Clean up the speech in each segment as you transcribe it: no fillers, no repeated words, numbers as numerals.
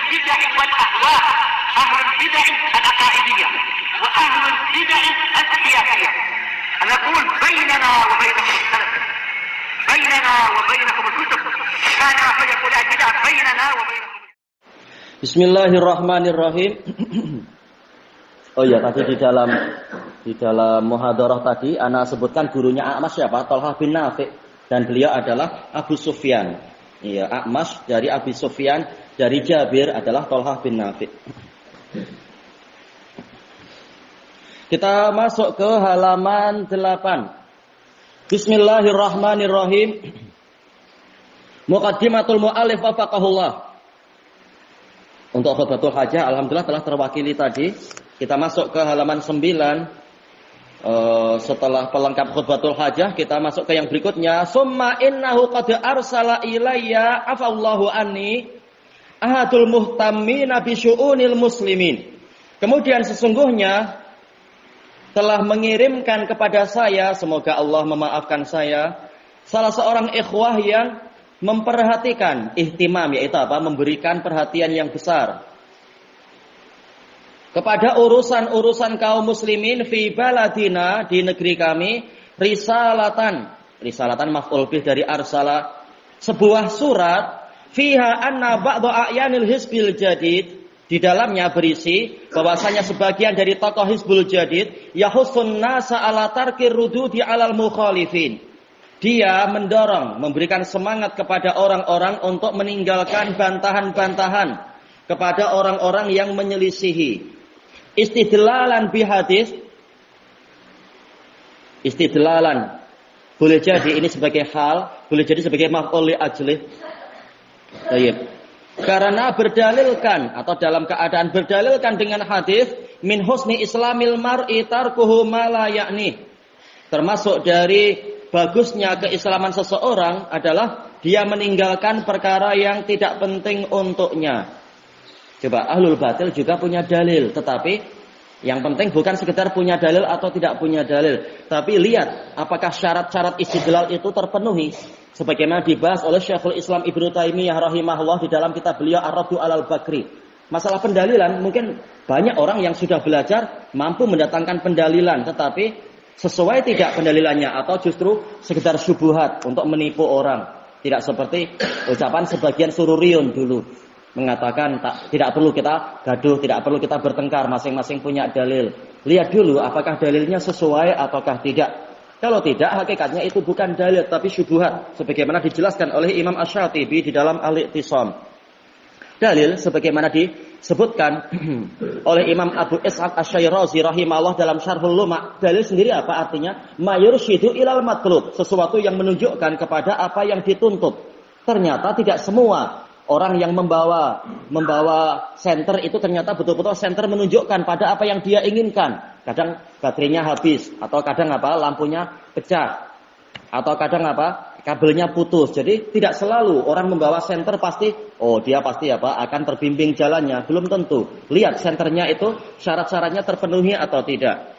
البدع والأهواء أهل البدع العقائدية وأهل البدع السياسية. أنا أقول بيننا وبينكم السلف، بيننا وبينكم الكتب، كان فيقول البدع بيننا وبينكم. Bismillahirrahmanirrahim. Oh iya, tadi di dalam muhadharah tadi ana sebutkan gurunya A'mash siapa? Thalhah bin Nafi', dan beliau adalah Abu Sufyan. Iya, A'mash dari Abi Sufyan, dari Jabir adalah Thalhah bin Nafi'. Kita masuk ke halaman 8. Bismillahirrahmanirrahim. Muqaddimatul mu'allif wafaqahullah. Untuk khutbatul hajah alhamdulillah telah terwakili tadi. Kita masuk ke halaman 9. Setelah pelengkap khutbatul hajah, kita masuk ke yang berikutnya. Summa innahu qad arsala ilayya afallahu anni ahadul muhtamina bi syu'unil muslimin. Kemudian sesungguhnya telah mengirimkan kepada saya, semoga Allah memaafkan saya, salah seorang ikhwah yang memperhatikan ihtimam, yaitu apa? Memberikan perhatian yang besar kepada urusan-urusan kaum muslimin fi baladina, di negeri kami, risalatan maf'ul bih dari arsala, sebuah surat fiha anna ba'dha a'yanil hizbil jadid, di dalamnya berisi bahwasanya sebagian dari tokoh Hizbul Jadid yahussun nasa ala tarkir rududi alal mukhalifin. Dia mendorong, memberikan semangat kepada orang-orang untuk meninggalkan bantahan-bantahan kepada orang-orang yang menyelisihi. Istidlalan bihadis, istidlalan boleh jadi ini sebagai hal, boleh jadi sebagai maf'ul li ajlih. Baik. Karena berdalilkan atau dalam keadaan berdalilkan dengan hadis min husni islamil mar'i tarkuhu ma la ya'ni. Termasuk dari bagusnya keislaman seseorang adalah dia meninggalkan perkara yang tidak penting untuknya. Coba ahlul batil juga punya dalil, tetapi yang penting bukan sekedar punya dalil atau tidak punya dalil, tapi lihat apakah syarat-syarat istidlal itu terpenuhi. Sebagaimana dibahas oleh Syekhul Islam Ibnu Taimiyah rahimahullah di dalam kitab beliau Ar-Raddu 'alal Bakri. Masalah pendalilan, mungkin banyak orang yang sudah belajar mampu mendatangkan pendalilan, tetapi sesuai tidak pendalilannya atau justru sekedar syubhat untuk menipu orang. Tidak seperti ucapan sebagian sururiyun dulu mengatakan tidak perlu kita gaduh, tidak perlu kita bertengkar, masing-masing punya dalil. Lihat dulu apakah dalilnya sesuai ataukah tidak. Kalau tidak, hakikatnya itu bukan dalil tapi syubhat, sebagaimana dijelaskan oleh Imam Asy-Syatibi di dalam Al-I'tisam. Dalil sebagaimana disebutkan oleh Imam Abu Ishaq Asy-Syirazi rahimahullah dalam Syarhul Luma'. Dalil sendiri apa artinya? Mayursyidu ilal matlub, sesuatu yang menunjukkan kepada apa yang dituntut. Ternyata tidak semua orang yang membawa senter itu ternyata betul-betul senter menunjukkan pada apa yang dia inginkan. Kadang baterainya habis, atau kadang lampunya pecah, atau kadang kabelnya putus. Jadi tidak selalu orang membawa senter pasti dia pasti akan terbimbing jalannya. Belum tentu. Lihat senternya itu syarat-syaratnya terpenuhi atau tidak.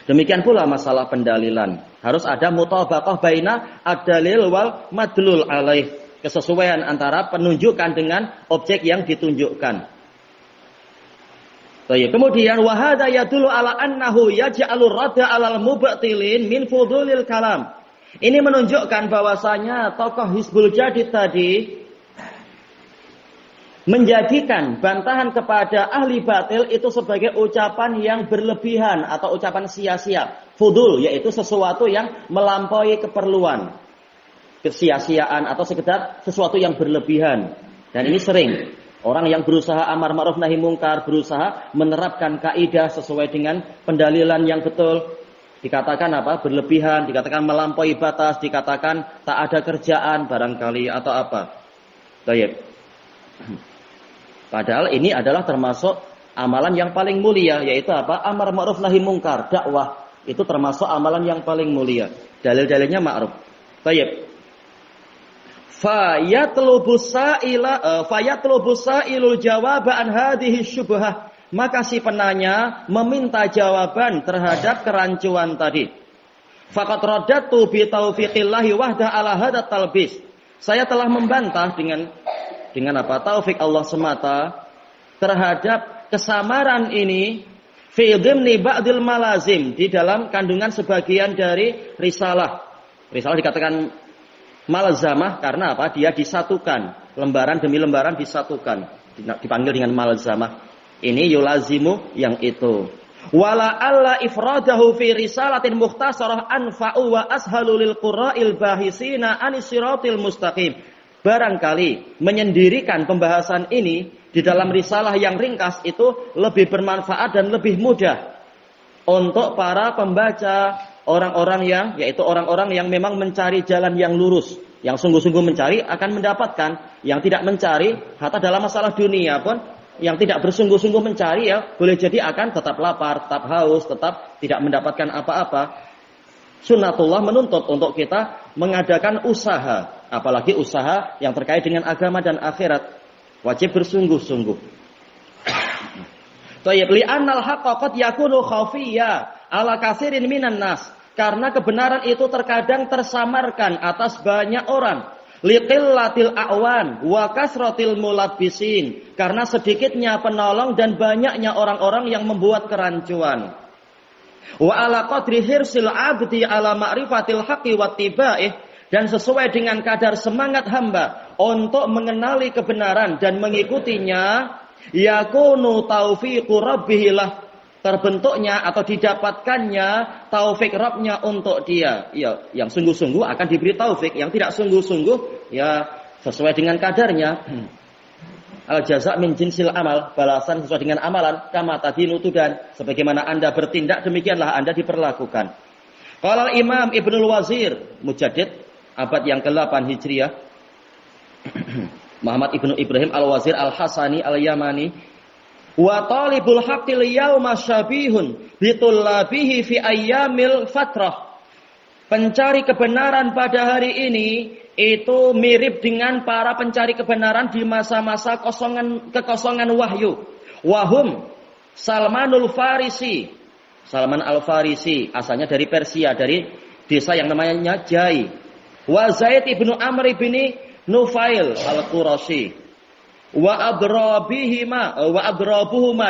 Demikian pula masalah pendalilan. Harus ada mutabaqah baina ad-dalil wal madlul alaih. Kesesuaian antara penunjukan dengan objek yang ditunjukkan. Kemudian wahada yadullu ala annahu yaj'alur radda 'alal mubtilin min fudulil kalam. Ini menunjukkan bahwasanya tokoh Hizbul Jadid tadi menjadikan bantahan kepada ahli batil itu sebagai ucapan yang berlebihan atau ucapan sia-sia. Fudul yaitu sesuatu yang melampaui keperluan, kesia-siaan atau sekedar sesuatu yang berlebihan. Dan ini sering orang yang berusaha amar ma'ruf nahi mungkar, berusaha menerapkan kaidah sesuai dengan pendalilan yang betul. Dikatakan berlebihan, dikatakan melampaui batas, dikatakan tak ada kerjaan barangkali atau apa. Baik. Padahal ini adalah termasuk amalan yang paling mulia, yaitu amar ma'ruf nahi mungkar, dakwah. Itu termasuk amalan yang paling mulia. Dalil-dalilnya ma'ruf. Baik. Fayatlubu sa'ilul jawab an hadhihi syubhah. Maka si penanya meminta jawaban terhadap kerancuan tadi. Faqad raddatu bi taufiqillahi wahda ala hadat talbis. Saya telah membantah dengan dengan apa? Taufik Allah semata terhadap kesamaran ini fi dhimni ba'dil malazim, di dalam kandungan sebagian dari risalah. Risalah dikatakan malzamah karena apa? Dia disatukan, lembaran demi lembaran disatukan, dipanggil dengan malzamah. Ini yulazimu yang itu. Wala alla ifradahu fi risalatin mukhtasarah anfa'u wa ashalu lil qurra'il bahisina anis siratil mustaqim. Barangkali menyendirikan pembahasan ini di dalam risalah yang ringkas itu lebih bermanfaat dan lebih mudah untuk para pembaca, orang-orang yang, yaitu orang-orang yang memang mencari jalan yang lurus, yang sungguh-sungguh mencari akan mendapatkan, yang tidak mencari hatta dalam masalah dunia pun, yang tidak bersungguh-sungguh mencari ya boleh jadi akan tetap lapar, tetap haus, tetap tidak mendapatkan apa-apa. Sunnatullah menuntut untuk kita mengadakan usaha, apalagi usaha yang terkait dengan agama dan akhirat, wajib bersungguh-sungguh. Thayyib, li'annal haqqa qad yakunu khafiyya ala katsirin minan nas, karena kebenaran itu terkadang tersamarkan atas banyak orang. Liqillatil a'wan wa kasratil mulabbisin, karena sedikitnya penolong dan banyaknya orang-orang yang membuat kerancuan. Wa ala qadri hirsil 'abdi ala ma'rifatil haqqi wattiba'ih, dan sesuai dengan kadar semangat hamba untuk mengenali kebenaran dan mengikutinya, yakunu taufiqu rabbih lah, terbentuknya atau didapatkannya taufik Rabbnya untuk dia. Ya, yang sungguh-sungguh akan diberi taufik, yang tidak sungguh-sungguh ya sesuai dengan kadarnya. Al jaza' min jinsil amal, balasan sesuai dengan amalan, kama tadinu tudan, sebagaimana Anda bertindak demikianlah Anda diperlakukan. Qala Imam Ibnul Wazir, Mujaddid abad yang ke-8 Hijriah, Muhammad Ibnu Ibrahim Al-Wazir Al-Hasani Al-Yamani, wa talibul haqqil yauma syabihun bitullabihi fi ayyamil fatrah. Pencari kebenaran pada hari ini itu mirip dengan para pencari kebenaran di masa-masa kekosongan wahyu. Wahum Salmanul Farisi. Salman Al-Farisi asalnya dari Persia, dari desa yang namanya Jai. Wa Zaid ibnu Amr ibn Nufail Al-Qurashi. Wa adrabuhuma,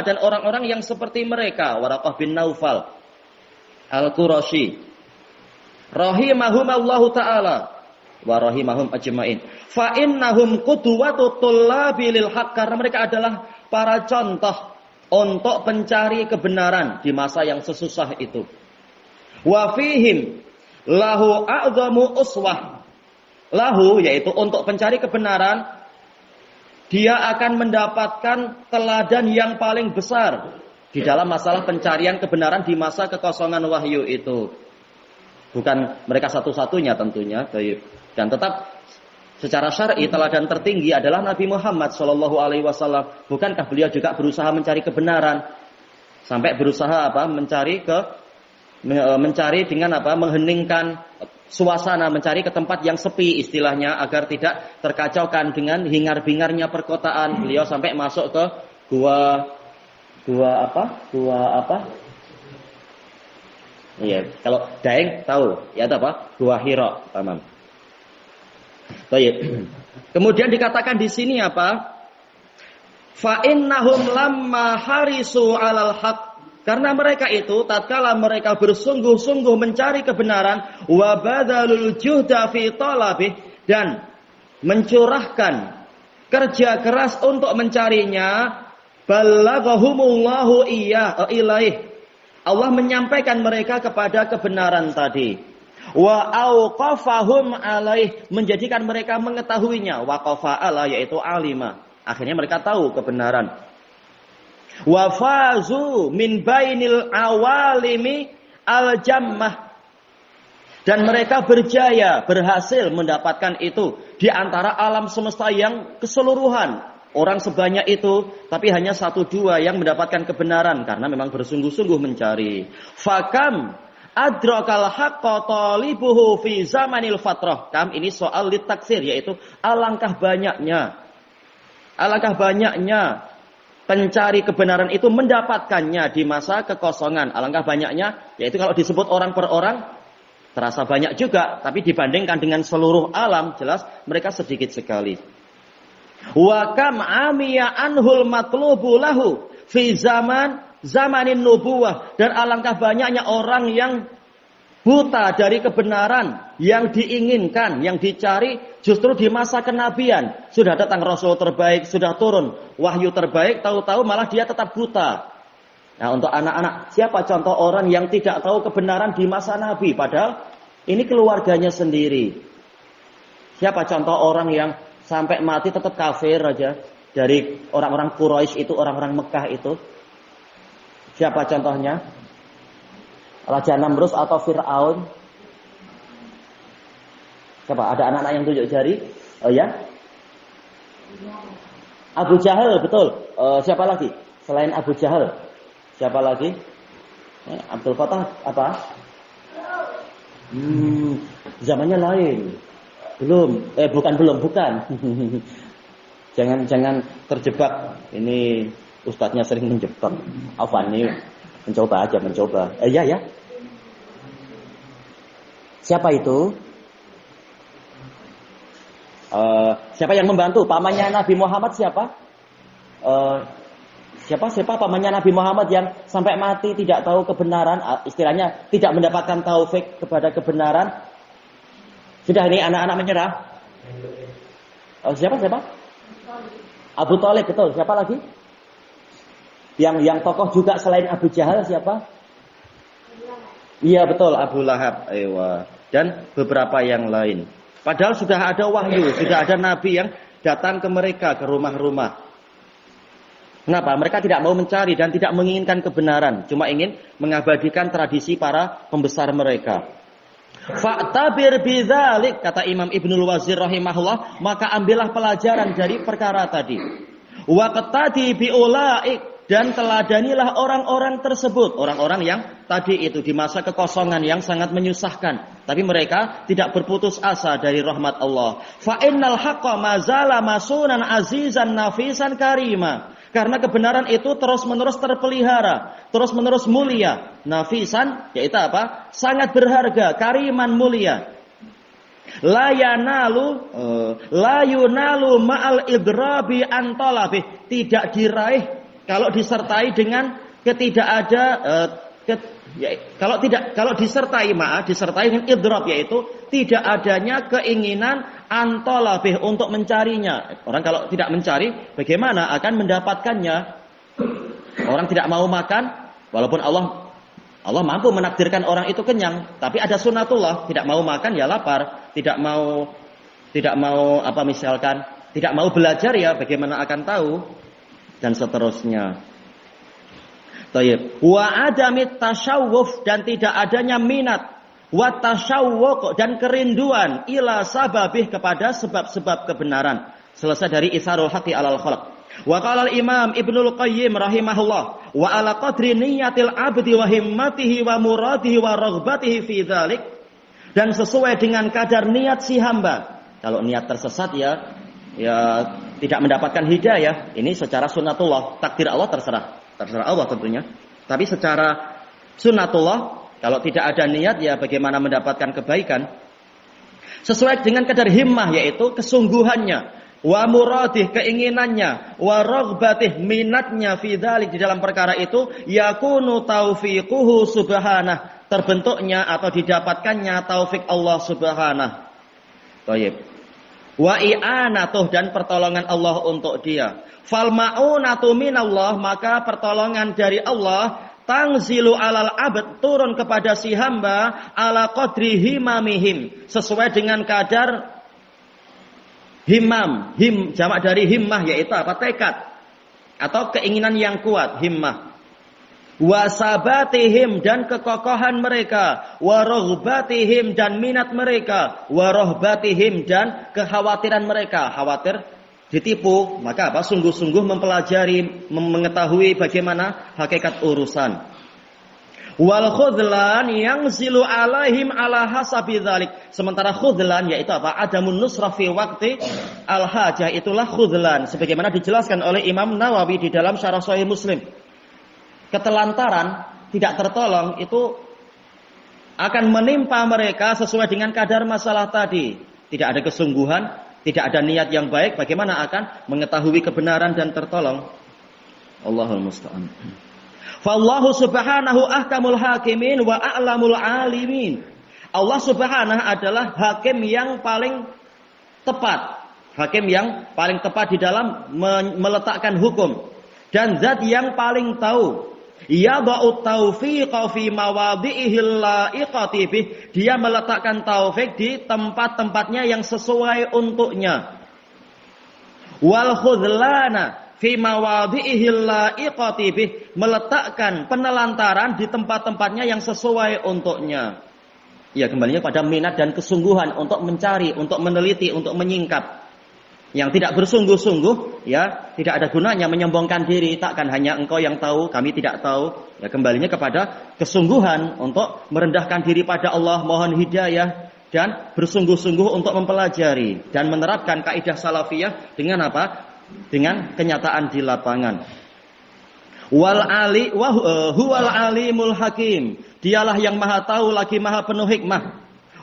dan orang-orang yang seperti mereka, Waraqah bin Naufal Al-Qurashi, rahimahumallahu taala wa rahimahum ajmain. Fa innahum qudwatut tullabi lil haqq, karena mereka adalah para contoh untuk pencari kebenaran di masa yang sesusah itu. Wa fihim lahu a'zamu uswah, lahu yaitu untuk pencari kebenaran dia akan mendapatkan teladan yang paling besar di dalam masalah pencarian kebenaran di masa kekosongan wahyu itu. Bukan mereka satu-satunya tentunya, dan tetap secara syar'i teladan tertinggi adalah Nabi Muhammad sallallahu alaihi wasallam. Bukankah beliau juga berusaha mencari kebenaran? Sampai berusaha apa? Mencari dengan apa? Mengheningkan suasana, mencari ke tempat yang sepi istilahnya agar tidak terkacaukan dengan hingar-bingarnya perkotaan. Beliau sampai masuk ke gua apa? Iya, kalau Daeng tahu, ya apa? Gua Hira, tamam. Baik. Kemudian dikatakan di sini apa? Fa innahum lamma harisu 'alal haqq, karena mereka itu tatkala mereka bersungguh-sungguh mencari kebenaran, wa badalul juhda fi talabih, dan mencurahkan kerja keras untuk mencarinya, balaghahumullahu ilaih, Allah menyampaikan mereka kepada kebenaran tadi. Wa auqafahum alaih, menjadikan mereka mengetahuinya. Waqafa ala yaitu alima, akhirnya mereka tahu kebenaran. Wa fazu min bainil awalimi al-jammah, dan mereka berhasil mendapatkan itu di antara alam semesta yang keseluruhan. Orang sebanyak itu, tapi hanya 1-2 yang mendapatkan kebenaran karena memang bersungguh-sungguh mencari. Fakam adrakal haqqa talibuhu fi zamanil fatrah. Kam ini soal litaksir, yaitu alangkah banyaknya pencari kebenaran itu mendapatkannya di masa kekosongan. Alangkah banyaknya, yaitu kalau disebut orang per orang terasa banyak juga, tapi dibandingkan dengan seluruh alam jelas mereka sedikit sekali. Wa kam amiya anhul matlubu lahu fi zamanin nubuwah, dan alangkah banyaknya orang yang buta dari kebenaran yang diinginkan, yang dicari justru di masa kenabian. Sudah datang Rasul terbaik, sudah turun wahyu terbaik, tahu-tahu malah dia tetap buta. Nah, untuk anak-anak, siapa contoh orang yang tidak tahu kebenaran di masa Nabi? Padahal ini keluarganya sendiri. Siapa contoh orang yang sampai mati tetap kafir aja? Dari orang-orang Quraisy itu, orang-orang Mekah itu. Siapa contohnya? Raja Namrus atau Fir'aun? Siapa? Ada anak-anak yang tunjuk jari? Oh ya? Abu Jahal, betul. Siapa lagi? Selain Abu Jahal? Siapa lagi? Abdul Fattah apa? Zamannya lain. Bukan. Jangan terjebak. Ini ustadznya sering menjebak. Afwan, ini mencoba. Ya. Siapa itu? Siapa yang membantu? Pamannya Nabi Muhammad siapa? Siapa pamannya Nabi Muhammad yang sampai mati tidak tahu kebenaran, istilahnya tidak mendapatkan taufik kepada kebenaran. Sudah, ini anak-anak menyerah. Siapa? Abu Thalib, betul. Siapa lagi? Yang tokoh juga selain Abu Jahal siapa? Iya, betul, Abu Lahab. Dan beberapa yang lain. Padahal sudah ada wahyu, sudah ada nabi yang datang ke mereka, ke rumah-rumah. Kenapa? Mereka tidak mau mencari dan tidak menginginkan kebenaran. Cuma ingin mengabadikan tradisi para pembesar mereka. Fa'tabir bidzalik, kata Imam Ibnul Wazir rahimahullah, maka ambillah pelajaran dari perkara tadi. Wa qatadi biulaik, dan teladanilah orang-orang tersebut. Orang-orang yang tadi itu di masa kekosongan yang sangat menyusahkan. Tapi mereka tidak berputus asa dari rahmat Allah. Fa innal haqqa mazala masunan azizan nafisan karima. Karena kebenaran itu terus-menerus terpelihara, terus-menerus mulia. Nafisan, yaitu apa? Sangat berharga, kariman, mulia. La yunalu ma'al idrabi antolabih. Tidak diraih kalau disertai dengan disertai dengan idrab, yaitu tidak adanya keinginan antolabih untuk mencarinya. Orang kalau tidak mencari, bagaimana akan mendapatkannya? Orang tidak mau makan, walaupun Allah mampu menakdirkan orang itu kenyang, tapi ada sunatullah, tidak mau makan ya lapar, tidak mau tidak mau belajar ya bagaimana akan tahu, dan seterusnya. Tayyib. Wa adamit tasyawuf, dan tidak adanya minat, wa tasyawwuq, dan kerinduan ila sababih, kepada sebab-sebab kebenaran. Selesai dari Isarul Haqqi alal khalq. Wa qala al-Imam Ibnul Qayyim rahimahullah, wa ala qadri niyatil abdi wa himmatihi wa muradihi wa raghbatihi fi dzalik, dan sesuai dengan kadar niat si hamba. Kalau niat tersesat ya tidak mendapatkan hidayah. Ini secara sunnatullah, takdir Allah terserah Allah tentunya. Tapi secara sunnatullah, kalau tidak ada niat ya bagaimana mendapatkan kebaikan? Sesuai dengan kadar himmah, yaitu kesungguhannya, wa muradih, keinginannya, wa raghbatih, minatnya fi dzalik, di dalam perkara itu, yakunu taufiquhu subhanah, terbentuknya atau didapatkannya taufik Allah subhanah. Baik. Wa i'anatuh, dan pertolongan Allah untuk dia. Fal ma'unatu minallah, maka pertolongan dari Allah, tangzilu alal abd, turun kepada si hamba, ala qadri himamihim, sesuai dengan kadar himam. Jamak dari himmah, yaitu apa? Tekad atau keinginan yang kuat, himmah. Wasabatihim, dan kekokohan mereka, warohbatihim, dan minat mereka, warohbatihim, dan kekhawatiran mereka, khawatir ditipu, maka apa? Sungguh-sungguh mempelajari, mengetahui bagaimana hakikat urusan. Wal khudlan yangzilu alaihim ala hasabi dzalik. Sementara khudlan yaitu apa? Adamun nusra fi waqti al-hajah, itulah khudlan, sebagaimana dijelaskan oleh Imam Nawawi di dalam Syarah Sahih Muslim. Ketelantaran, tidak tertolong, itu akan menimpa mereka sesuai dengan kadar masalah tadi. Tidak ada kesungguhan, tidak ada niat yang baik, bagaimana akan mengetahui kebenaran dan tertolong? Allahul musta'an. Fallahu subhanahu ahkamul hakimin wa a'lamul alimin. Allah subhanahu adalah hakim yang paling tepat. Hakim yang paling tepat di dalam meletakkan hukum. Dan zat yang paling tahu. Yada'u taufiqa fi mawadhi'ihil la'iqati bih. Dia meletakkan taufik di tempat-tempatnya yang sesuai untuknya. Wal khudlana fi mawadhi'ihil la'iqati bih. Meletakkan penelantaran di tempat-tempatnya yang sesuai untuknya. Ya, kembalinya pada minat dan kesungguhan untuk mencari, untuk meneliti, untuk menyingkap. Yang tidak bersungguh-sungguh, ya, tidak ada gunanya menyombongkan diri. Takkan hanya engkau yang tahu, kami tidak tahu. Ya, kembalinya kepada kesungguhan untuk merendahkan diri pada Allah, mohon hidayah, dan bersungguh-sungguh untuk mempelajari dan menerapkan kaidah salafiyah dengan apa? Dengan kenyataan di lapangan. Huwal alimul hakim. Dialah yang maha tahu lagi maha penuh hikmah.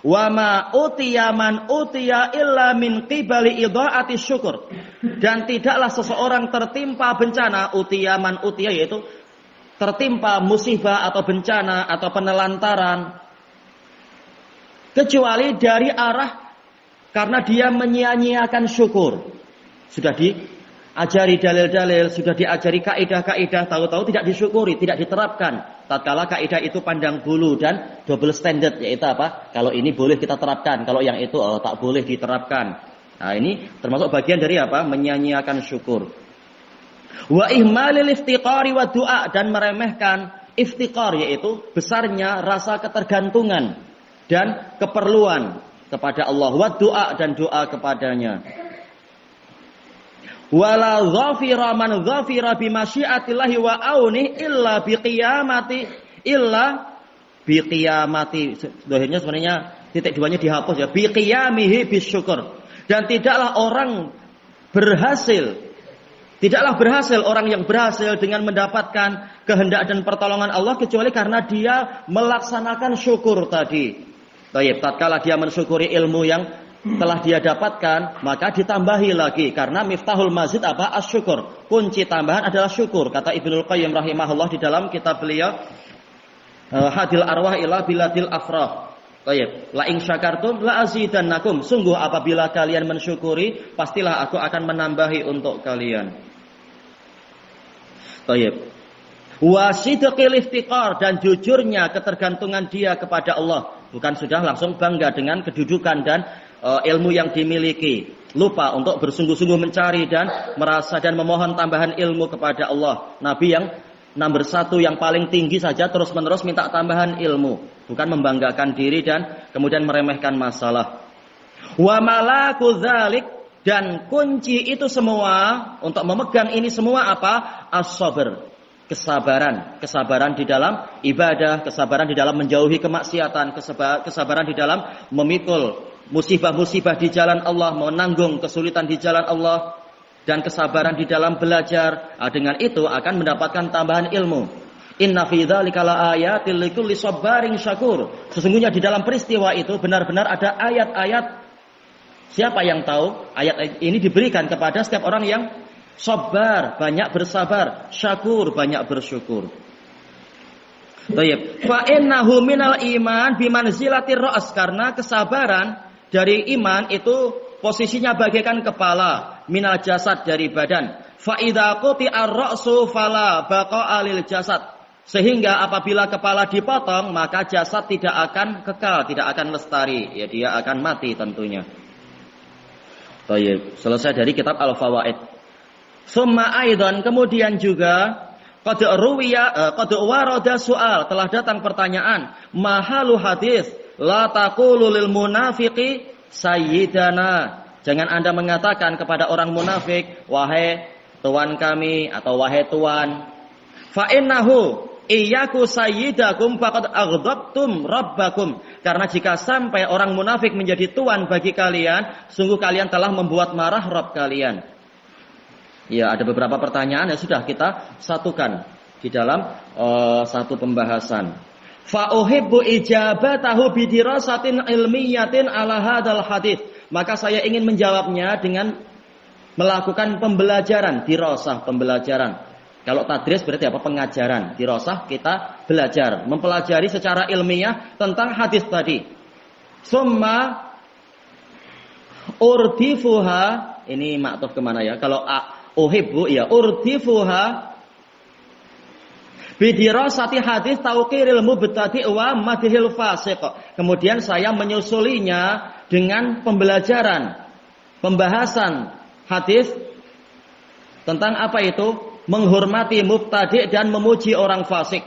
Wa ma utiya man utiya illa min qibali idha'ati syukur. Dan tidaklah seseorang tertimpa bencana, utiya man utiya, yaitu tertimpa musibah atau bencana atau penelantaran, kecuali dari arah karena dia menyia-nyiakan syukur. Sudah diajari dalil-dalil, sudah diajari kaidah-kaidah, tahu-tahu tidak disyukuri, tidak diterapkan. Tatkala kaidah itu pandang bulu dan double standard, yaitu apa? Kalau ini boleh kita terapkan, kalau yang itu tak boleh diterapkan. Nah, ini termasuk bagian dari apa? Menyia-nyiakan syukur. Wa ihmalil iftiqari wa du'a, dan meremehkan iftiqar, yaitu besarnya rasa ketergantungan dan keperluan kepada Allah, wa du'a, dan doa kepadanya. Wala ghafira man ghafira bi masyiatillahi wa auni illa biqiyamati dohirnya sebenarnya titik duanya dihapus ya, biqiyamihi bisyukur. Dan tidaklah berhasil orang yang berhasil dengan mendapatkan kehendak dan pertolongan Allah kecuali karena dia melaksanakan syukur tadi. Baik, tatkala dia mensyukuri ilmu yang telah dia dapatkan, maka ditambahi lagi, karena miftahul mazid apa? Asyukur. Kunci tambahan adalah syukur. Kata Ibnul Qayyim rahimahullah di dalam kitab beliau Hadil Arwah ila Biladil Afrah. Baik, la in syakartum la azidannakum. Sungguh apabila kalian mensyukuri, pastilah aku akan menambahi untuk kalian. Baik. Wa sidqil iftiqar, dan jujurnya ketergantungan dia kepada Allah. Bukan sudah langsung bangga dengan kedudukan dan ilmu yang dimiliki, lupa untuk bersungguh-sungguh mencari dan merasa dan memohon tambahan ilmu kepada Allah. Nabi yang nomor 1 yang paling tinggi saja terus-menerus minta tambahan ilmu, bukan membanggakan diri dan kemudian meremehkan masalah. Wa malaku dzalik, dan kunci itu semua untuk memegang ini semua apa? As-sabr, kesabaran di dalam ibadah, kesabaran di dalam menjauhi kemaksiatan, kesabaran di dalam memikul musibah-musibah di jalan Allah, menanggung kesulitan di jalan Allah, dan kesabaran di dalam belajar. Dengan itu akan mendapatkan tambahan ilmu. Inna fi dzalika laayatil likulli sabarin syakur. Sesungguhnya di dalam peristiwa itu benar-benar ada ayat-ayat. Siapa yang tahu? Ayat ini diberikan kepada setiap orang yang sabar, banyak bersabar, syakur, banyak bersyukur. Baik. Fa innahu minal iman bimanzilatir ra's, karena kesabaran dari iman itu posisinya bagaikan kepala, minal jasad, dari badan. Fa idza quti'ar ra'su fala baqa'a lil jasad. Sehingga apabila kepala dipotong, maka jasad tidak akan kekal, tidak akan lestari, ya dia akan mati tentunya. Baik, selesai dari kitab Al-Fawaid. Summa aidan, kemudian juga qad warada soal, telah datang pertanyaan, mahalu hadis la taqulu lil munafiqi sayyidana. Jangan Anda mengatakan kepada orang munafik, wahai tuan kami, atau wahai tuan. Fa innahu iyyaku sayyidakum faqad aghdabtum rabbakum. Karena jika sampai orang munafik menjadi tuan bagi kalian, sungguh kalian telah membuat marah Rabb kalian. Ya, ada beberapa pertanyaan yang sudah kita satukan di dalam satu pembahasan. Fa uhibbu ijabatahu bidirasatin ilmiyatin ala hadzal hadits. maka saya ingin menjawabnya dengan melakukan pembelajaran, dirasah, pembelajaran. Kalau tadris berarti apa? Pengajaran. Dirasah kita belajar, mempelajari secara ilmiah tentang hadis tadi. Summa urdifuha, ini maktuf kemana ya? Kalau uhibbu ya urdifuha bidirasati hadis tauqiril mubtadi' wa madhil fasiq. Kemudian saya menyusulinya dengan pembelajaran, pembahasan hadis tentang apa itu? Menghormati mubtadi' dan memuji orang fasik.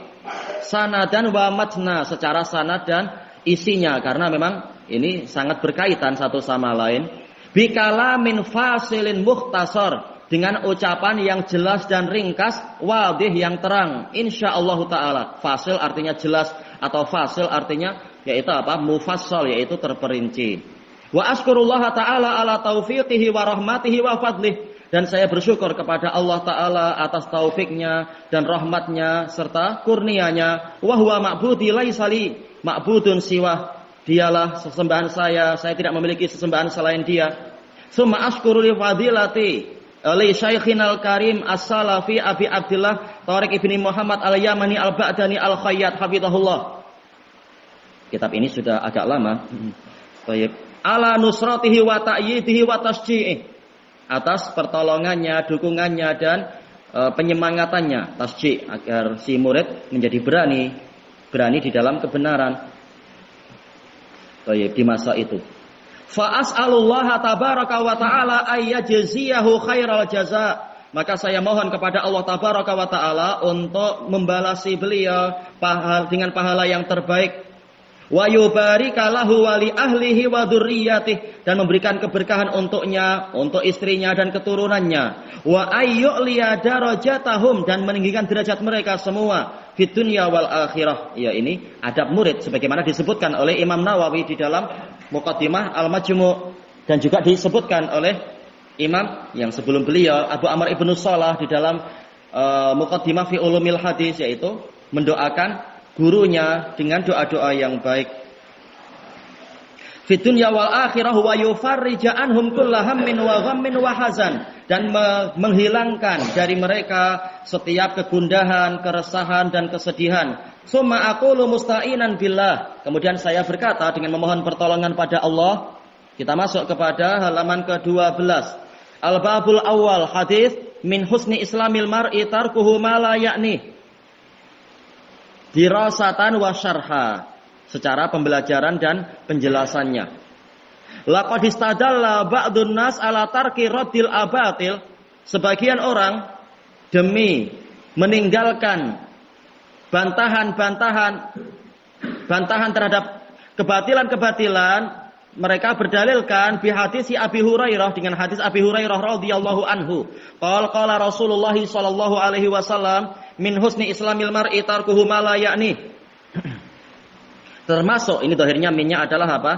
Sanadan wa matna, secara sanad dan isinya, karena memang ini sangat berkaitan satu sama lain. Bikalamin fasilin mukhtasar, dengan ucapan yang jelas dan ringkas, wadih yang terang. Insyaallah taala. Fasil artinya jelas, atau fasil artinya yaitu apa? Mufassal, yaitu terperinci. Wa askurullaha ta'ala ala taufiqihi wa rahmatihi wa fadlih. Dan saya bersyukur kepada Allah Ta'ala atas taufiknya dan rahmatnya serta kurnianya. Wa huwa ma'budi laisali ma'budun siwah. Dialah sesembahan saya tidak memiliki sesembahan selain dia. Summa ashkuru li fadilati li syaikhinal karim as-salafi Abi Abdullah Tariq ibni Muhammad al-Yamani al-Ba'dani al-Khayyat hafizahullah. Kitab ini sudah agak lama. Baik. Ala nusratihi wa ta'yidihi wa tasji'ih, atas pertolongannya, dukungannya dan penyemangatannya, tasji', agar si murid menjadi berani di dalam kebenaran. Baik, di masa itu. Fa as'alullaha tabaraka wa ta'ala ayyajziyahu khairal jaza. Maka saya mohon kepada Allah tabaraka wa ta'ala untuk membalasi beliau dengan pahala yang terbaik. Wa yubarika lahu wa li ahlihi wa dzurriyyatihi, dan memberikan keberkahan untuknya, untuk istrinya dan keturunannya. Wa ayyu'liya darajatahum, dan meninggikan derajat mereka semua fid dunya wal akhirah. Ya, ini adab murid sebagaimana disebutkan oleh Imam Nawawi di dalam Muqaddimah Al-Majmu', dan juga disebutkan oleh imam yang sebelum beliau Abu Amr Ibnu Shalah di dalam Muqaddimah fi Ulumil Hadis, yaitu mendoakan gurunya dengan doa-doa yang baik. Fid dunya wal akhirah wa yufarrija anhum kullahammin wa ghammin wa hazan, dan menghilangkan dari mereka setiap kegundahan, keresahan dan kesedihan. Summa aqulu musta'inan billah, kemudian saya berkata dengan memohon pertolongan pada Allah. Kita masuk kepada halaman ke-12. Al-babul awal, hadis min husni islamil mar'i tarkuhu ma la ya'ni. Dirasatan wa syarha, secara pembelajaran dan penjelasannya. Laqad istadalla ba'dun nas ala tarki raddil abatil, sebagian orang demi meninggalkan bantahan terhadap kebatilan-kebatilan, mereka berdalilkan bi hadis Abi Hurairah, dengan hadis Abi Hurairah radhiyallahu anhu. Qala Rasulullah sallallahu alaihi wasallam, min husni islamil mar'i tarkuhu ma la ya'ni. Termasuk, ini dohirnya minnya adalah apa?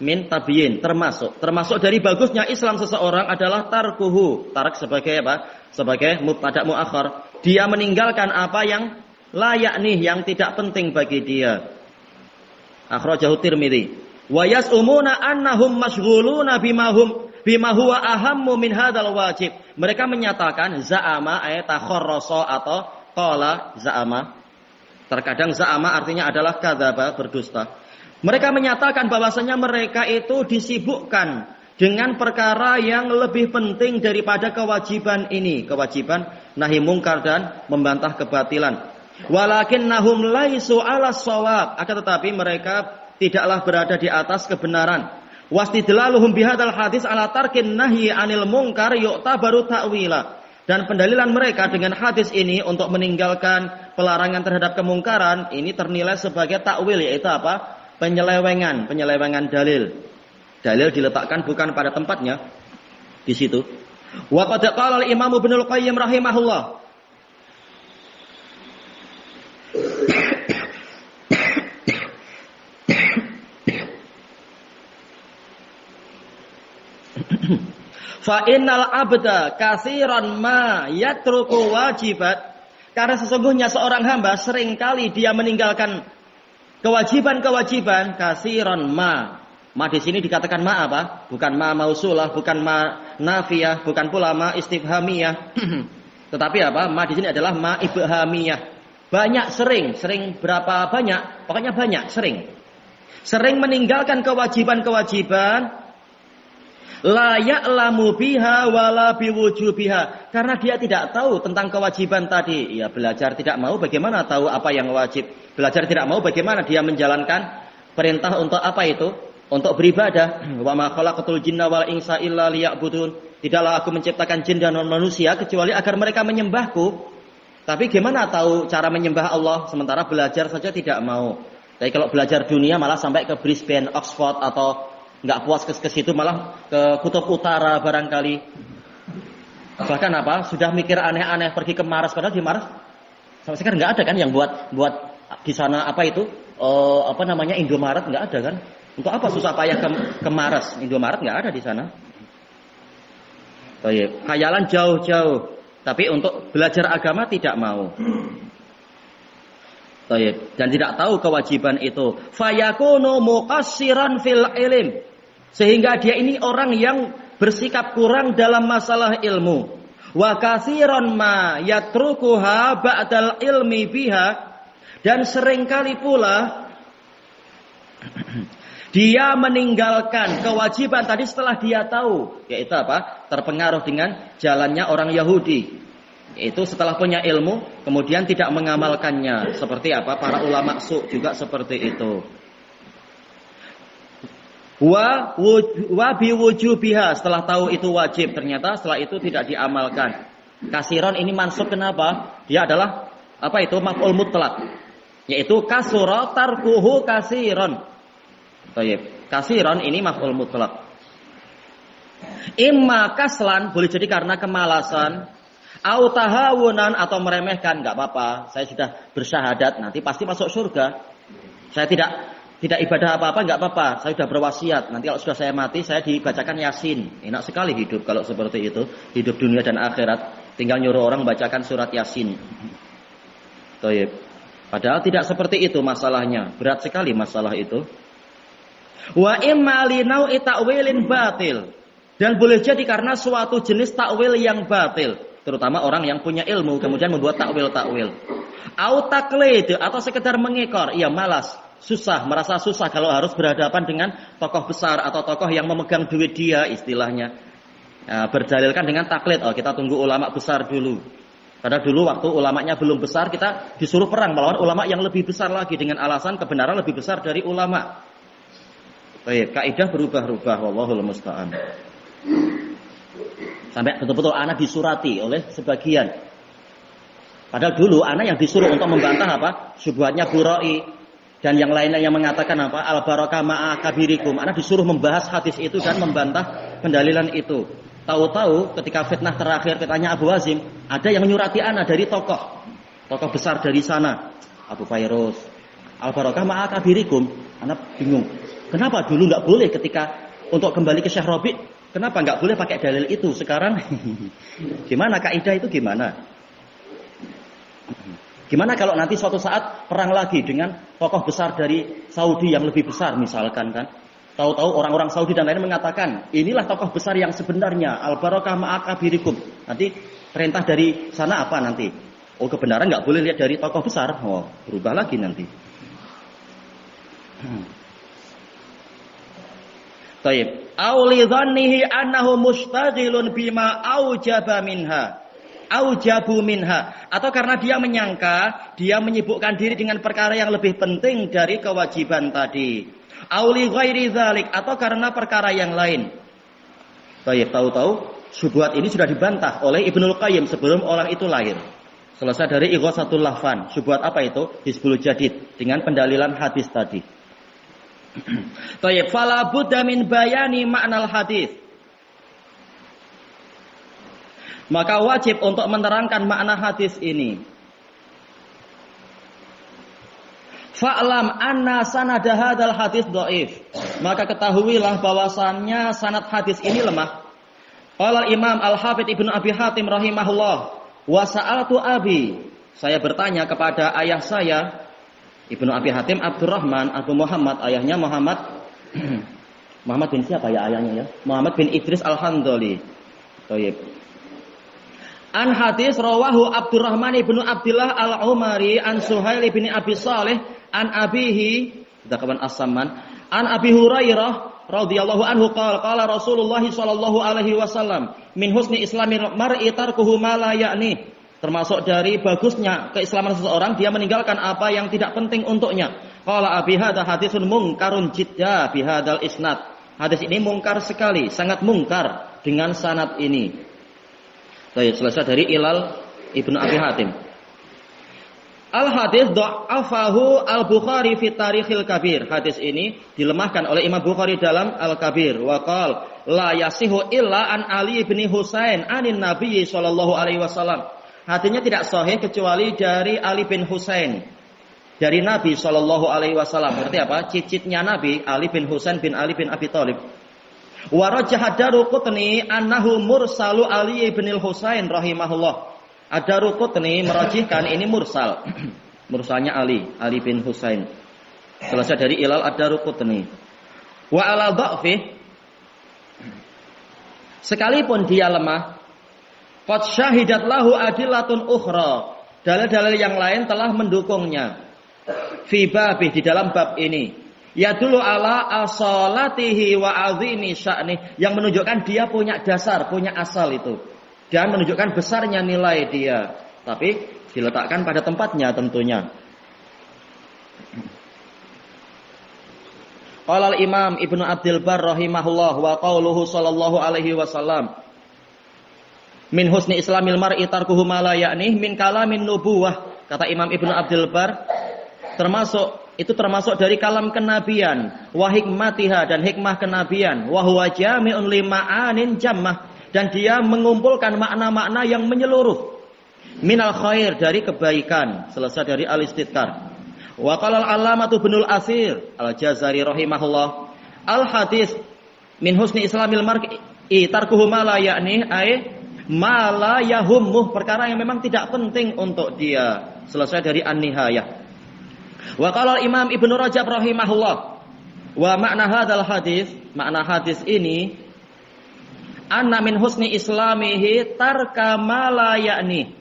Min tabiyin, termasuk dari bagusnya Islam seseorang adalah tarkuhu. Tarak sebagai apa? Sebagai mubtada muakhar. Dia meninggalkan apa yang la ya'ni, yang tidak penting bagi dia. Akhrajahu Tirmidzi. Wa yas'umuna annahum masyghuluna bima huwa ahammu min hadzal wajib. Mereka menyatakan za'ama ay takharrasa atau qala za'ama. Terkadang za'ama artinya adalah kadzaba, berdusta. Mereka menyatakan bahwasanya mereka itu disibukkan dengan perkara yang lebih penting daripada kewajiban ini, kewajiban nahi mungkar dan membantah kebatilan. Walakinnahum laisu 'ala shawab, akan tetapi mereka tidaklah berada di atas kebenaran. Wastidlaluhum bihadzal hadis ala tarkin nahyi 'anil munkar yu'tabaru ta'wila. Dan pendalilan mereka dengan hadis ini untuk meninggalkan pelarangan terhadap kemungkaran ini ternilai sebagai takwil, yaitu apa? Penyelewengan dalil. Dalil diletakkan bukan pada tempatnya di situ. Wa qad qala al-Imam Ibnu Qayyim rahimahullah, fa innal abda katsiran ma yatruku wajibat, karena sesungguhnya seorang hamba seringkali dia meninggalkan kewajiban-kewajiban, katsiran ma, Ma di sini dikatakan ma apa? Bukan ma mausulah, bukan ma nafiyah, bukan pula ma istifhamiyah. Tetapi apa? Ma di sini adalah ma ibhamiyah. Banyak, sering berapa banyak? Pokoknya banyak, sering. Sering meninggalkan kewajiban-kewajiban la ya'lamu biha wala biwujubiha. Karena dia tidak tahu tentang kewajiban tadi. Ya, belajar tidak mau, bagaimana tahu apa yang wajib? Belajar tidak mau, bagaimana dia menjalankan perintah untuk apa itu? Untuk beribadah. Wa ma khalaqatul jinna wal insa illa liya'budun. Tidaklah aku menciptakan jin dan manusia kecuali agar mereka menyembahku. Tapi gimana tahu cara menyembah Allah sementara belajar saja tidak mau? Tapi kalau belajar dunia malah sampai ke Brisbane, Oxford atau nggak puas ke situ malah ke Kutub Utara barangkali. Bahkan apa? Sudah mikir aneh-aneh pergi ke Mars, padahal di Mars sampai sekarang nggak ada kan yang buat di sana apa itu? Apa namanya Indomaret nggak ada kan? Untuk apa susah payah ke Mars? Indomaret nggak ada di sana. Baik, khayalan jauh-jauh. Tapi untuk belajar agama tidak mau. Baik, dan tidak tahu kewajiban itu. Fayakunu muqassiran fil ilm. Sehingga dia ini orang yang bersikap kurang dalam masalah ilmu. Wa katsiran ma yatrukuha ba'dal ilmi biha. Dan seringkali pula dia meninggalkan kewajiban tadi setelah dia tahu. Yaitu apa? Terpengaruh dengan jalannya orang Yahudi. Yaitu setelah punya ilmu, kemudian tidak mengamalkannya. Seperti apa? Para ulama su juga seperti itu. Wa biwujubiha. Setelah tahu itu wajib, ternyata setelah itu tidak diamalkan. Kasiron ini mansub kenapa? Dia adalah apa itu? Maf'ul mutlaq. Yaitu kasura tarkuhu kasiron. Baik, kasiron ini maf'ul mutlaq. Imma kaslan boleh jadi karena kemalasan, au tahawunan atau meremehkan, enggak apa-apa. Saya sudah bersyahadat, nanti pasti masuk surga. Saya tidak ibadah apa-apa, enggak apa-apa. Saya sudah berwasiat, nanti kalau sudah saya mati saya dibacakan Yasin. Enak sekali hidup kalau seperti itu, hidup dunia dan akhirat. Tinggal nyuruh orang bacakan surat Yasin. Baik. Padahal tidak seperti itu masalahnya. Berat sekali masalah itu. Wa imma li nau'i ta'wilin batil. Dan boleh jadi karena suatu jenis takwil yang batil, terutama orang yang punya ilmu kemudian membuat takwil. Au taklid atau sekedar mengekor, ia malas, susah, merasa susah kalau harus berhadapan dengan tokoh besar atau tokoh yang memegang duit dia istilahnya. Nah, berdalilkan dengan taklid, oh kita tunggu ulama besar dulu. Padahal dulu waktu ulamanya belum besar kita disuruh perang melawan ulama yang lebih besar lagi dengan alasan kebenaran lebih besar dari ulama. Baik, kaidah berubah-ubah, wallahul musta'an. Sampai betul-betul anak disurati oleh sebagian. Padahal dulu anak yang disuruh untuk membantah apa? Syubhatnya Burai dan yang lainnya yang mengatakan apa? Al barakah ma'a kabirikum. Anak disuruh membahas hadis itu dan membantah pendalilan itu. Tahu-tahu ketika fitnah terakhir fitnahnya Abu Hazim, ada yang menyurati anak dari tokoh besar dari sana, Abu Fairuz. Al barakah ma'a kabirikum. Anak bingung. Kenapa dulu nggak boleh ketika untuk kembali ke Syekh Rabi'? Kenapa nggak boleh pakai dalil itu? Sekarang gimana kaidah itu gimana? Gimana kalau nanti suatu saat perang lagi dengan tokoh besar dari Saudi yang lebih besar misalkan kan? Tahu-tahu orang-orang Saudi dan lain mengatakan inilah tokoh besar yang sebenarnya al barakah ma'akabirikum. Nanti perintah dari sana apa nanti? Oh kebenaran nggak boleh lihat dari tokoh besar. Oh berubah lagi nanti. Taib. Auli dhannihi annahu mustaghilun bima aujabu minha. Atau karena dia menyangka dia menyibukkan diri dengan perkara yang lebih penting dari kewajiban tadi. Auli ghairi dzalik atau karena perkara yang lain. Taib, tahu-tahu syubhat ini sudah dibantah oleh Ibnul Qayyim sebelum orang itu lahir. Selesai dari Ighatsatul Lahfan. Syubhat apa itu? Hizbul Jadid dengan pendalilan hadis tadi. Tayyib, fala budda min bayani ma'nal hadis. Maka wajib untuk menerangkan makna hadis ini. Fa'lam anna sanad hadzal hadis dhaif. Maka ketahuilah bahwasannya sanad hadis ini lemah. Qala Imam Al-Hafidz Ibnu Abi Hatim rahimahullah, wa sa'altu abi. Saya bertanya kepada ayah saya Ibnu Abi Hatim Abdurrahman Abu Muhammad, ayahnya Muhammad Muhammad bin siapa ya ayahnya ya? Muhammad bin Idris Al-Handali. Baik. An hadis rawahu Abdurrahman ibnu Abdullah Al-Umari an Suhail bin Abi Saleh an abihi dakawan As-Samman an Abi Hurairah radhiyallahu anhu qala Rasulullah sallallahu alaihi wasallam min husni islamil mar'i tarkuhu ma la ya'ni. Termasuk dari bagusnya keislaman seseorang dia meninggalkan apa yang tidak penting untuknya. Qala abi hadza hadisun munkarun jidda bi hadzal isnad. Hadis ini mungkar sekali, sangat mungkar dengan sanad ini. Baik, selesai dari Ilal Ibnu Abi Hatim. Al-hadis dha'afahu Al-Bukhari fi Tarikhil Kabir. Hadis ini dilemahkan oleh Imam Bukhari dalam Al-Kabir. Wa qala la yasihu illa an Ali bin Husain anin Nabi sallallahu alaihi wasallam. Hadisnya tidak sahih kecuali dari Ali bin Husain. Dari Nabi sallallahu alaihi wasallam. Berarti apa? Cicitnya Nabi Ali bin Husain bin Ali bin Abi Thalib. Wa rajjaha Daruqutni annahu mursalu Ali bin Husain rahimahullah. Ad-Daruqutni merajihkan ini mursal. Mursalnya Ali bin Husain. Selesai dari Ilal Ad-Daruqutni. Wa ala dha'fi sekalipun dia lemah, qad syahidat lahu adillatun ukhra. Dalil-dalil yang lain telah mendukungnya. Fi babih di dalam bab ini. Yadullu ala asalatihi wa azimi sya'ni, yang menunjukkan dia punya dasar, punya asal itu. Dan menunjukkan besarnya nilai dia. Tapi diletakkan pada tempatnya tentunya. Qala al-Imam Ibnu Abdul Barr rahimahullah wa qauluhu sallallahu alaihi wasallam min husni islamil mar'i tarkuhu ma la ya'nih min kalamin nubuwah. Kata Imam Ibnu Abdul Barr, termasuk dari kalam kenabian, wa hikmatiha, dan hikmah kenabian, wa huwa jami'un lima'anin jammah, dan dia mengumpulkan makna-makna yang menyeluruh, minal khair, dari kebaikan. Selesai dari al-istidkar. Wa qala al-allamatu Ibnul Asir al-Jazari rahimahullah, al-hadis min husni islamil mar'i tarkuhu ma la ya'ni ay ma la yahummuh, perkara yang memang tidak penting untuk dia. Selesai dari An-Nihayah. Wa qala Imam Ibnu Rajab rahimahullah, wa makna hadzal hadis, makna hadis ini, anna min husni islamihi tarka ma la ya'ni,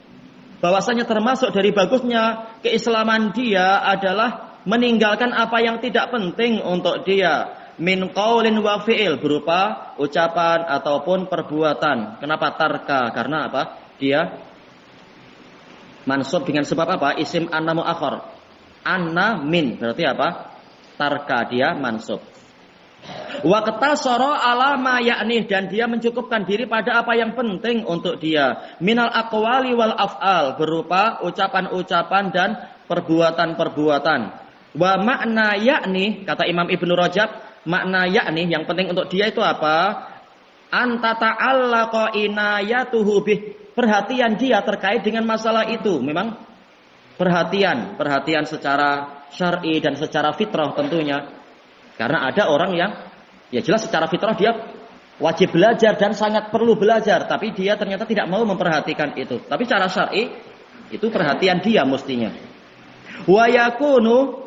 bahwasanya termasuk dari bagusnya keislaman dia adalah meninggalkan apa yang tidak penting untuk dia, min qaulin wa fi'il, berupa ucapan ataupun perbuatan. Kenapa tarka? Karena apa? Dia mansub dengan sebab apa? Isim anna muakhar. Anna min, berarti apa? Tarka, dia mansub. Wa qatasara ala ma ya'nih, dan dia mencukupkan diri pada apa yang penting untuk dia, minal aqwali wal af'al, berupa ucapan-ucapan dan perbuatan-perbuatan. Wa makna ya'ni, kata Imam Ibnu Rajab, makna ya'ni yang penting untuk dia itu apa? Anta ta'allaqa inayatuhu bih, perhatian dia terkait dengan masalah itu. Memang perhatian secara syar'i dan secara fitrah tentunya. Karena ada orang yang ya jelas secara fitrah dia wajib belajar dan sangat perlu belajar, tapi dia ternyata tidak mau memperhatikan itu. Tapi secara syar'i itu perhatian dia mestinya. Wa yakunu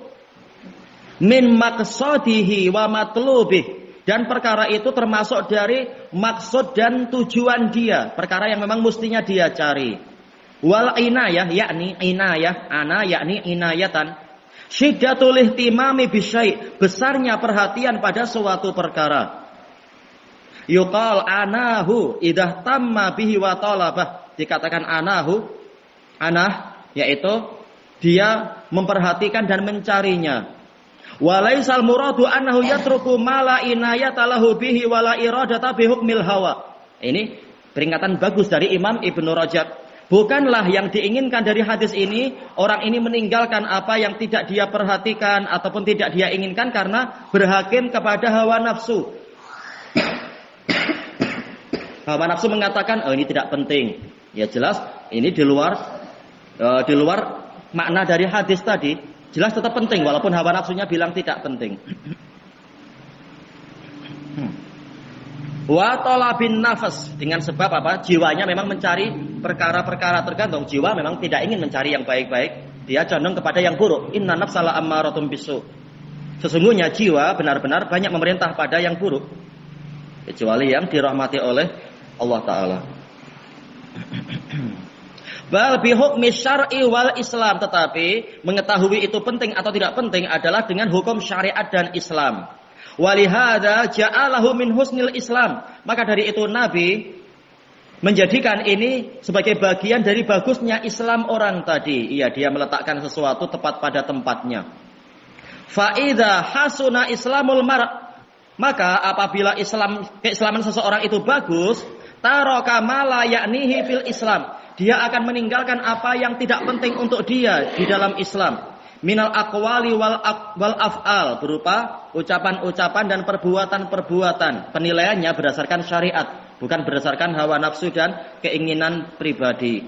min maqsadihi wa matlubih, dan perkara itu termasuk dari maksud dan tujuan dia, perkara yang memang mestinya dia cari. Wal inayah yakni inayah, ana yakni inayatan, syiddatul ihtimami bisyai, besarnya perhatian pada suatu perkara. Yuqal anahu idah tamma bihi wa talabah, dikatakan anahu, anah yaitu dia memperhatikan dan mencarinya. Walaisal muradu annahu yatruku ma la inayata lahu bihi wa la iradata bi hukmil hawa. Ini peringatan bagus dari Imam Ibnu Rajab. Bukanlah yang diinginkan dari hadis ini, orang ini meninggalkan apa yang tidak dia perhatikan ataupun tidak dia inginkan karena berhakim kepada hawa nafsu. Hawa nafsu mengatakan, oh ini tidak penting. Ya jelas ini di luar makna dari hadis tadi. Jelas tetap penting walaupun hawa nafsunya bilang tidak penting. Wa talabin nafas, dengan sebab apa? Jiwanya memang mencari perkara-perkara, tergantung jiwa memang tidak ingin mencari yang baik-baik, dia condong kepada yang buruk. Inna nafsala ammaratun bisu. Sesungguhnya jiwa benar-benar banyak memerintah pada yang buruk, kecuali yang dirahmati oleh Allah Ta'ala. Bal bihukmi syar'i wal Islam, tetapi mengetahui itu penting atau tidak penting adalah dengan hukum syariat dan Islam. Walihada ja'alahu min husnil Islam, maka dari itu Nabi menjadikan ini sebagai bagian dari bagusnya Islam orang tadi. Iya, dia meletakkan sesuatu tepat pada tempatnya. Fa'idha hasuna Islamul mar', maka apabila keislaman seseorang itu bagus, taraka ma la ya'nihi fil Islam, dia akan meninggalkan apa yang tidak penting untuk dia di dalam Islam. Minal aqwali wal af'al, berupa ucapan-ucapan dan perbuatan-perbuatan. Penilaiannya berdasarkan syariat, bukan berdasarkan hawa nafsu dan keinginan pribadi.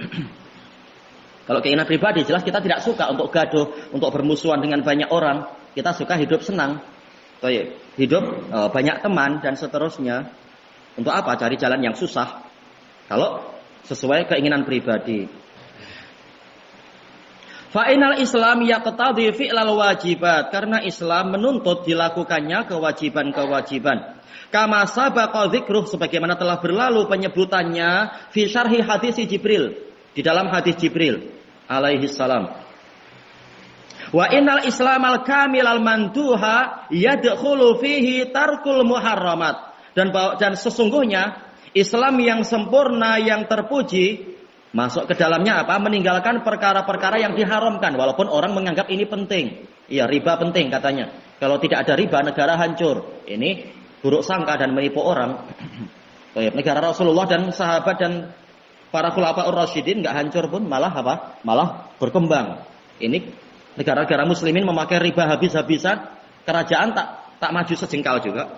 Kalau keinginan pribadi jelas kita tidak suka untuk gaduh, untuk bermusuhan dengan banyak orang. Kita suka hidup senang, hidup banyak teman dan seterusnya. Untuk apa? Cari jalan yang susah. Kalau sesuai keinginan pribadi. Fa'inal Islam yaqtadhi fi'lal wajibat, karena Islam menuntut dilakukannya kewajiban-kewajiban. Kama sabaqa dzikruh, sebagaimana telah berlalu penyebutannya fi syarhi hadis Jibril, di dalam hadis Jibril alaihi salam. Wa innal Islamal kamilal manduha yadkhulu fihi tarkul muharramat, dan sesungguhnya Islam yang sempurna yang terpuji masuk ke dalamnya apa? Meninggalkan perkara-perkara yang diharamkan, walaupun orang menganggap ini penting. Iya, riba penting katanya. Kalau tidak ada riba, negara hancur. Ini buruk sangka dan menipu orang. Negara Rasulullah dan sahabat dan para khulafaur rasyidin nggak hancur pun, malah apa? Malah berkembang. Ini negara-negara muslimin memakai riba habis-habisan, kerajaan tak maju sejengkal juga.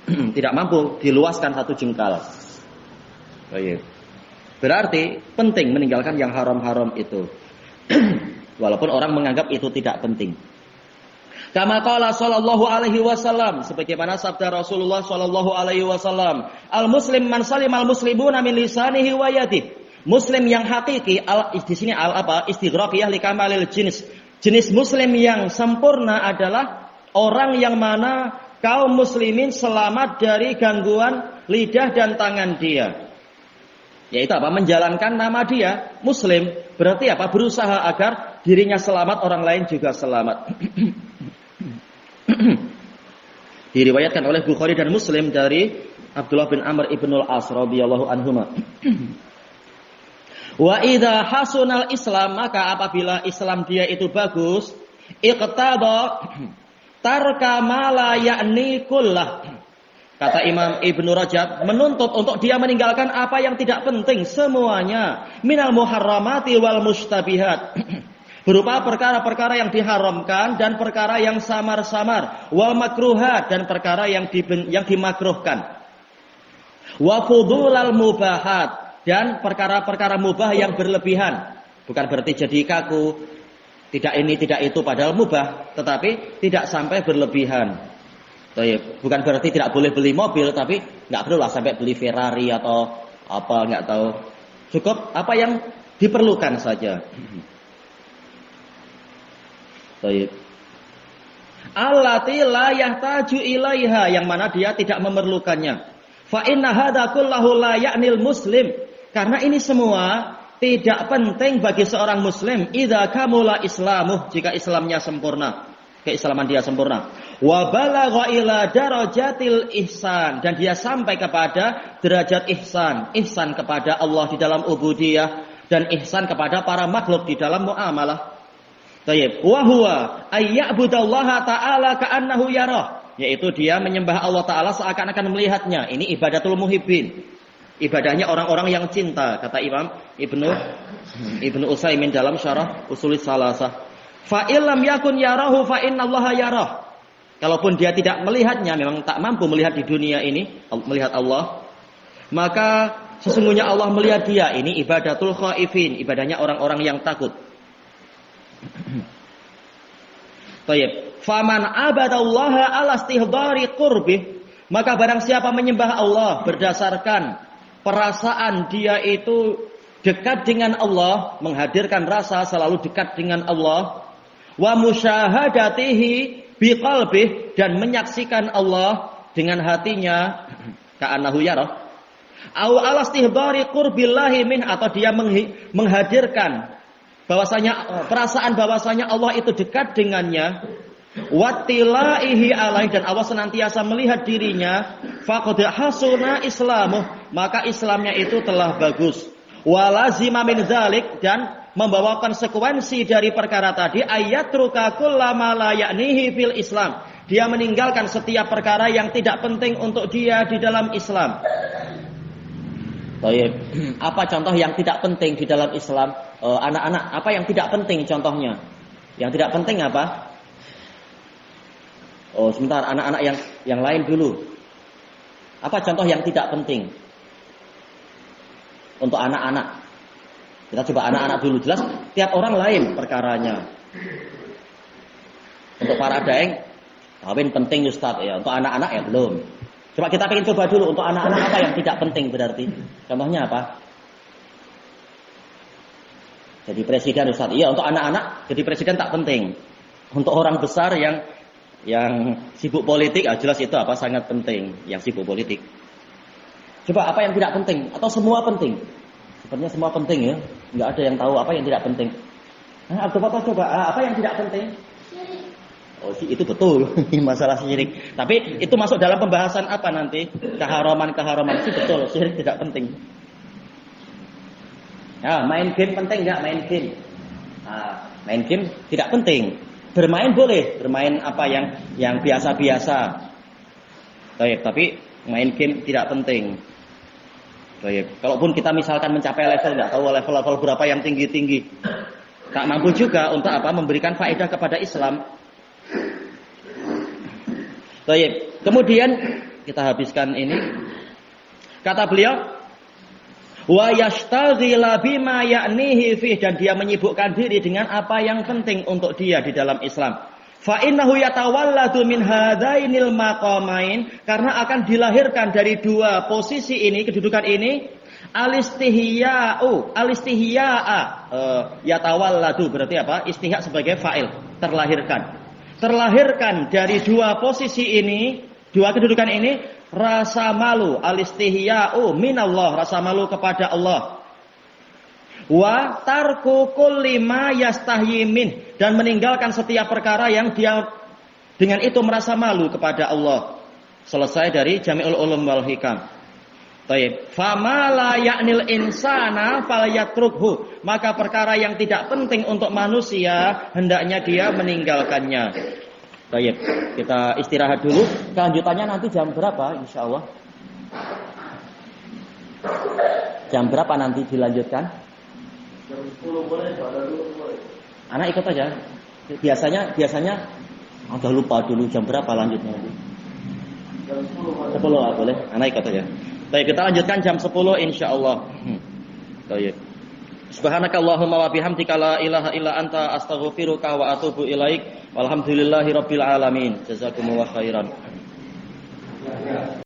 Tidak mampu diluaskan satu jengkal. Berarti penting meninggalkan yang haram-haram itu. Walaupun orang menganggap itu tidak penting. Kama qala sallallahu alaihi wasallam, sebagaimana sabda Rasulullah sallallahu alaihi wasallam, al-muslim man salimal muslimuna min lisanihi wa yadihi. Muslim yang hakiki, di sini istighraqiyah li kamalil jenis. Jenis muslim yang sempurna adalah orang yang mana kaum muslimin selamat dari gangguan lidah dan tangan dia. Yaitu apa? Menjalankan nama dia muslim. Berarti apa? Berusaha agar dirinya selamat, orang lain juga selamat. Diriwayatkan oleh Bukhari dan Muslim dari Abdullah bin Amr ibnul As radhiyallahu anhuma. Wa idza hasunal Islam, maka apabila Islam dia itu bagus, iqtada tarka ma la ya'ni kullah. Kata Imam Ibnu Rajab, menuntut untuk dia meninggalkan apa yang tidak penting semuanya, minal muharramati wal mustabihat. Berupa perkara-perkara yang diharamkan dan perkara yang samar-samar, wal makruhat, dan perkara yang dimakruhkan. Wa fudulal mubahat, dan perkara-perkara mubah yang berlebihan. Bukan berarti jadi kaku, tidak ini tidak itu padahal mubah, tetapi tidak sampai berlebihan. Bukan berarti tidak boleh beli mobil, tapi nggak perlu lah sampai beli Ferrari atau apa, nggak tahu. Cukup apa yang diperlukan saja. Allati la yahtaju ilaiha, yang mana dia tidak memerlukannya. Fa inna hadza kullahu la ya'nil muslim, karena ini semua tidak penting bagi seorang muslim idza kamula islamuh, jika Islamnya sempurna, keislaman dia sempurna. Wa balagha ila darajatil ihsan, dan dia sampai kepada derajat ihsan, ihsan kepada Allah di dalam ubudiyah dan ihsan kepada para makhluk di dalam muamalah. Tayyib. Wa huwa ayya'budallaha ta'ala ka'annahu yarah, yaitu dia menyembah Allah Ta'ala seakan-akan melihatnya. Ini ibadatul muhibbin, ibadahnya orang-orang yang cinta, kata Imam Ibnu Utsaimin dalam syarah Usulis Salasah. Fa illam yakun yarahu fa innallaha yarah. Kalaupun dia tidak melihatnya, memang tak mampu melihat di dunia ini, melihat Allah, maka sesungguhnya Allah melihat dia. Ini ibadatul khaifin, ibadahnya orang-orang yang takut. Baik. Faman abadallaha ala istihdari qurbih, maka barang siapa menyembah Allah berdasarkan perasaan dia itu dekat dengan Allah, menghadirkan rasa selalu dekat dengan Allah, wa musyahadatihi, biqalbih, dan menyaksikan Allah dengan hatinya, ka'annahu yarah, au ala istihbari qurbillahi min, atau dia menghadirkan bahwasanya perasaan bahwasanya Allah itu dekat dengannya, wattilaihi alaih, dan Allah senantiasa melihat dirinya, faqad hasuna islamuh, maka Islamnya itu telah bagus. Walazima min dzalik, dan membawa konsekuensi dari perkara tadi, ayatruka kullama la ya'nihi fil Islam, dia meninggalkan setiap perkara yang tidak penting untuk dia di dalam Islam. Baik, apa contoh yang tidak penting di dalam Islam? Anak-anak, apa yang tidak penting contohnya? Yang tidak penting apa? Oh, sebentar, anak-anak yang lain dulu. Apa contoh yang tidak penting untuk anak-anak? Kita coba anak-anak dulu. Jelas tiap orang lain perkaranya. Untuk para daeng, kawin penting Ustaz ya. Untuk anak-anak ya belum. Coba kita pengen coba dulu untuk anak-anak apa yang tidak penting berarti. Contohnya apa? Jadi presiden Ustaz. Iya, untuk anak-anak jadi presiden tak penting. Untuk orang besar yang sibuk politik, jelas itu apa sangat penting, yang sibuk politik. Coba apa yang tidak penting atau semua penting? Sebenarnya semua penting ya. Enggak ada yang tahu apa yang tidak penting. Abdul Fatah coba apa yang tidak penting? Oh, itu betul masalah syirik. Tapi itu masuk dalam pembahasan apa nanti? Keharaman sih betul, syirik tidak penting. Ya, main game penting enggak main game? Main game tidak penting. Bermain boleh, bermain apa yang biasa-biasa. Baik, tapi main game tidak penting. Baik, kalaupun kita misalkan mencapai level, enggak tahu level berapa yang tinggi-tinggi, tak mampu juga untuk apa memberikan faedah kepada Islam. Baik, kemudian kita habiskan ini. Kata beliau, wa yashtaghila bima ya'nihi fih, dan dia menyibukkan diri dengan apa yang penting untuk dia di dalam Islam. Fa innahu yatawalladu min hadainil maqamain, karena akan dilahirkan dari dua posisi ini, kedudukan ini, alistihya'a, yatawalladu berarti apa? Istihya sebagai fa'il, terlahirkan dari dua posisi ini, dua kedudukan ini, rasa malu, alistihya'u minallah, rasa malu kepada Allah. Wa tarku kulli ma yastahyi min, dan meninggalkan setiap perkara yang dia dengan itu merasa malu kepada Allah. Selesai dari Jami'ul Ulum wal Hikam. Baik, fama la ya'nil insana falyatrukhu, maka perkara yang tidak penting untuk manusia hendaknya dia meninggalkannya. Baik, kita istirahat dulu. Kelanjutannya nanti jam berapa insyaallah? Jam berapa nanti dilanjutkan? Jam 10 boleh, ada dulu boleh. Anak ikut aja. Biasanya udah lupa dulu jam berapa lanjutnya nanti. Jam 10 boleh. 10 boleh. Anak ikut aja. Baik, kita lanjutkan jam 10 insyaallah. Baik. Subhanakallahumma wa bihamdika la ilaha illa anta astaghfiruka wa atubu ilaik. Walhamdulillahirabbil alamin. Jazakumullahu khairan.